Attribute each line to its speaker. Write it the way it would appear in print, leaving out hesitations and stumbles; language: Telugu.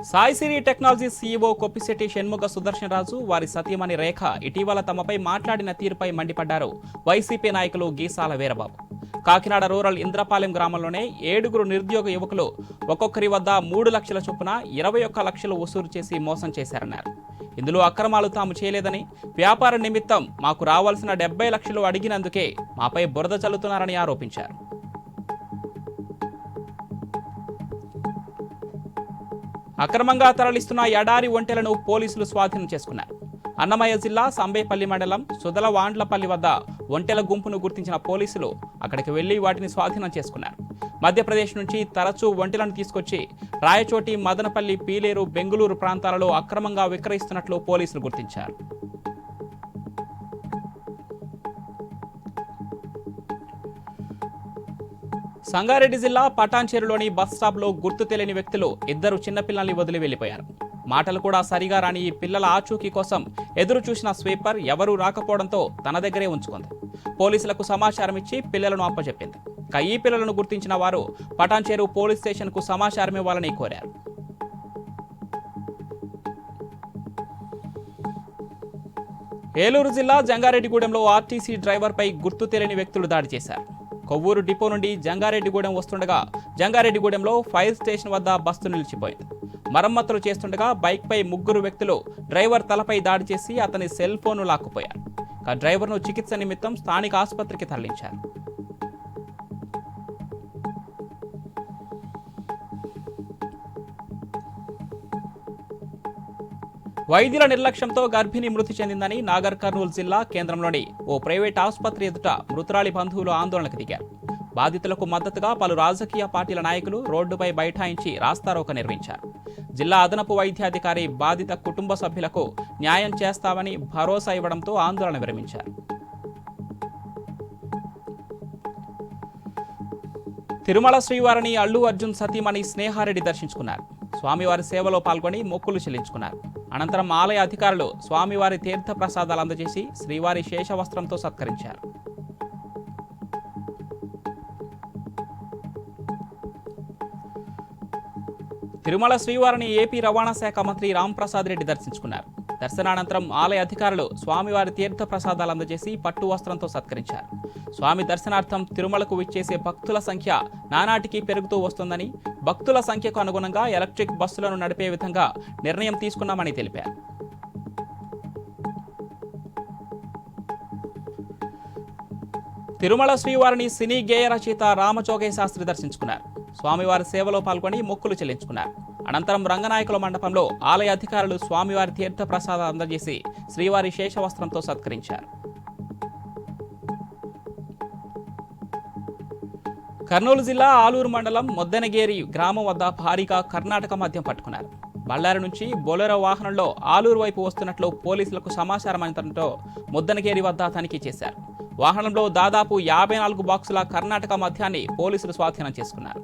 Speaker 1: సాయిసిరి టెక్నాలజీస్ సీఈఓ కొప్పిశెట్టి షణ్ముగ సుదర్శన్ రాజు వారి సతీమణి రేఖ ఇటీవల తమపై మాట్లాడిన తీరుపై మండిపడ్డారు వైసీపీ నాయకులు గీసాల వీరబాబు. కాకినాడ రూరల్ ఇంద్రపాలెం గ్రామంలోనే 7 నిరుద్యోగ యువకులు ఒక్కొక్కరి వద్ద 3 లక్షల చొప్పున 21 లక్షలు వసూలు చేసి మోసం చేశారన్నారు. ఇందులో అక్రమాలు తాము చేయలేదని, వ్యాపార నిమిత్తం మాకు రావాల్సిన 70 లక్షలు అడిగినందుకే మాపై బురద చల్లుతున్నారని ఆరోపించారు. అక్రమంగా తరలిస్తున్న ఎడారి ఒంటెలను పోలీసులు స్వాధీనం చేసుకున్నారు. అన్నమయ్య జిల్లా సంబేపల్లి మండలం సుదలవాండ్లపల్లి వద్ద ఒంటెల గుంపును గుర్తించిన పోలీసులు అక్కడికి వెళ్లి వాటిని స్వాధీనం చేసుకున్నారు. మధ్యప్రదేశ్ నుంచి తరచూ ఒంటెలను తీసుకొచ్చి రాయచోటి, మదనపల్లి, పీలేరు, బెంగుళూరు ప్రాంతాలలో అక్రమంగా విక్రయిస్తున్నట్లు పోలీసులు గుర్తించారు. సంగారెడ్డి జిల్లా పటాన్చేరులోని బస్ స్టాప్లో గుర్తు తెలియని వ్యక్తులు 2 చిన్నపిల్లల్ని వదిలి వెళ్లిపోయారు. మాటలు కూడా సరిగా రాని ఈ పిల్లల ఆచూకీ కోసం ఎదురు చూసిన స్వీపర్ ఎవరూ రాకపోవడంతో తన దగ్గరే ఉంచుకుంది. పోలీసులకు సమాచారం ఇచ్చి పిల్లలను అప్పచెప్పింది. ఈ పిల్లలను గుర్తించిన వారు పటాన్చేరు పోలీస్ స్టేషన్కు సమాచారం ఇవ్వాలని కోరారు. ఏలూరు జిల్లా జంగారెడ్డిగూడెంలో ఆర్టీసీ డ్రైవర్పై గుర్తు తెలియని వ్యక్తులు దాడి చేశారు. కొవ్వూరు డిపో నుండి జంగారెడ్డిగూడెం వస్తుండగా జంగారెడ్డిగూడెంలో ఫైర్ స్టేషన్ వద్ద బస్సు నిలిచిపోయింది. మరమ్మతులు చేస్తుండగా బైక్పై 3 వ్యక్తులు డ్రైవర్ తలపై దాడి చేసి అతని సెల్ ఫోన్ లాక్కుపోయారు. డ్రైవర్ను చికిత్స నిమిత్తం స్థానిక ఆసుపత్రికి తరలించారు. వైద్యుల నిర్లక్ష్యంతో గర్భిణి మృతి చెందిందని నాగర్ కర్నూలు జిల్లా కేంద్రంలోని ఓ ప్రైవేట్ ఆసుపత్రి ఎదుట మృతురాలి బంధువులు ఆందోళనకు దిగారు. బాధితులకు మద్దతుగా పలు రాజకీయ పార్టీల నాయకులు రోడ్డుపై బైఠాయించి రాస్తారోక నిర్వహించారు. జిల్లా అదనపు వైద్యాధికారి బాధిత కుటుంబ సభ్యులకు న్యాయం చేస్తామని భరోసా ఇవ్వడంతో ఆందోళన విరమించారు. తిరుమల శ్రీవారిని అల్లు అర్జున్ సతీమణి స్నేహారెడ్డి దర్శించుకున్నారు. స్వామివారి సేవలో పాల్గొని మొక్కులు చెల్లించుకున్నారు. అనంతరం ఆలయ అధికారులు స్వామివారి తీర్థ ప్రసాదాలు అందజేసి శ్రీవారి శేషవస్త్రంతో సత్కరించారు. తిరుమల శ్రీవారిని ఏపీ రవాణా శాఖ మంత్రి రాంప్రసాద్ రెడ్డి దర్శించుకున్నారు. దర్శనానంతరం ఆలయ అధికారులు స్వామివారి తీర్థ ప్రసాదాలు అందజేసి పట్టు వస్త్రంతో సత్కరించారు. స్వామి దర్శనార్థం తిరుమలకు విచ్చేసే భక్తుల సంఖ్య నానాటికి పెరుగుతూ వస్తుందని, భక్తుల సంఖ్యకు అనుగుణంగా ఎలక్ట్రిక్ బస్సులను నడిపే విధంగా నిర్ణయం తీసుకున్నామని తెలిపారు. తిరుమల శ్రీవారిని సినీ గేయ రచయిత రామజోగయ్య శాస్త్రి దర్శించుకున్నారు. స్వామివారి సేవలో పాల్గొని మొక్కులు చెల్లించుకున్నారు. అనంతరం రంగనాయకుల మండపంలో ఆలయ అధికారులు స్వామివారి తీర్థ ప్రసాదాలు అందజేసి శ్రీవారి శేషవస్త్రంతో సత్కరించారు. కర్నూలు జిల్లా ఆలూరు మండలం మొద్దెనగేరి గ్రామం వద్ద భారీగా కర్ణాటక మద్యం పట్టుకున్నారు. బళ్ళారి నుంచి బొలెరో వాహనంలో ఆలూరు వైపు వస్తున్నట్లు పోలీసులకు సమాచారం అందడంతో మొద్దెనగేరి వద్ద తనిఖీ చేశారు. వాహనంలో దాదాపు 54 బాక్సుల కర్ణాటక మద్యాన్ని పోలీసులు స్వాధీనం చేసుకున్నారు.